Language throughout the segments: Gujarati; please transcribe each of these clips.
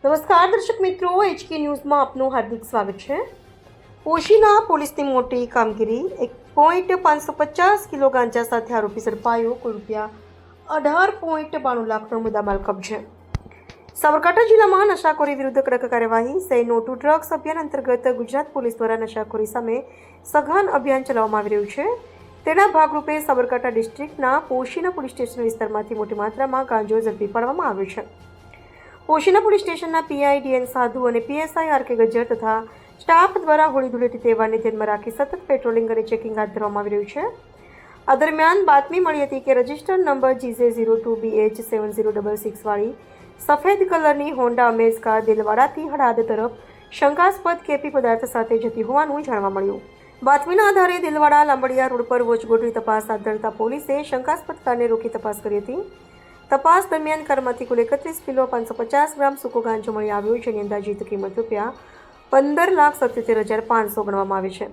નમસ્કાર દર્શક મિત્રો, HK ન્યૂઝમાં આપનું હાર્દિક સ્વાગત છે। પોશીના પોલીસની મોટી કામગીરી। 1.550 કિલો ગાંજા સાથે આરોપી ઝડપાયો। કુલ ₹18.92 લાખનો મુદ્દામાલ કબજે। સાબરકાંઠા જિલ્લામાં નશાખોરી વિરુદ્ધ કડક કાર્યવાહી। સે નો ટુ ડ્રગ્સ અભિયાન અંતર્ગત ગુજરાત પોલીસ દ્વારા નશાખોરી સામે સઘન અભિયાન ચલાવવામાં આવી રહ્યું છે। તેના ભાગરૂપે સાબરકાંઠા ડિસ્ટ્રિક્ટના પોશીના પોલીસ સ્ટેશન વિસ્તારમાંથી મોટી માત્રામાં ગાંજો ઝડપી પાડવામાં આવ્યો છે। પોશીના પોલીસ સ્ટેશનના પીઆઈ ડીએન સાધુ અને પીએસઆઈ આર કે ગજ્જર તથા સ્ટાફ દ્વારા હોળી ધૂળેટી તહેવારને ધ્યાનમાં રાખી સતત પેટ્રોલિંગ અને ચેકિંગ હાથ ધરવામાં આવી રહ્યું છે। આ દરમિયાન બાતમી મળી હતી કે રજિસ્ટર્ડ નંબર GJ02BH7066 વાળી સફેદ કલરની હોન્ડા અમેઝ કાર દિલવાડાથી હળાદ તરફ શંકાસ્પદ કેફી પદાર્થ સાથે જતી હોવાનું જાણવા મળ્યું। બાતમીના આધારે દિલવાડા લાંબડિયા રોડ પર વોચ ગોઠવી તપાસ હાથ ધરતા પોલીસે શંકાસ્પદ કારને રોકી તપાસ કરી હતી। તપાસ દરમિયાન કારમાંથી કુલ 31 કિલો 550 ગ્રામ સૂકો ગાંજો મળી આવ્યો, જેની અંદાજિત કિંમત ₹15,77,500 ગણવામાં આવે છે।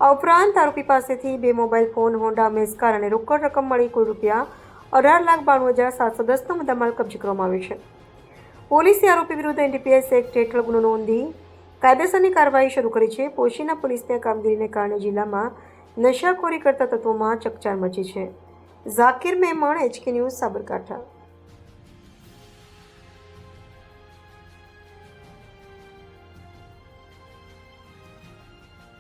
આ ઉપરાંત આરોપી પાસેથી 2 mobile phone, Honda Amaze car અને રોકડ રકમ મળી કુલ ₹18,92,710નો મુદ્દામાલ કબજે કરવામાં આવ્યો છે। પોલીસે આરોપી વિરુદ્ધ NDPS એક્ટ હેઠળ ગુનો નોંધી કાયદેસરની કાર્યવાહી શરૂ કરી છે। પોશીના પોલીસની કામગીરીને કારણે જિલ્લામાં નશાખોરી કરતા તત્વોમાં ચકચાર મચી છે। Zakir Memon, HK news, Sabarkantha.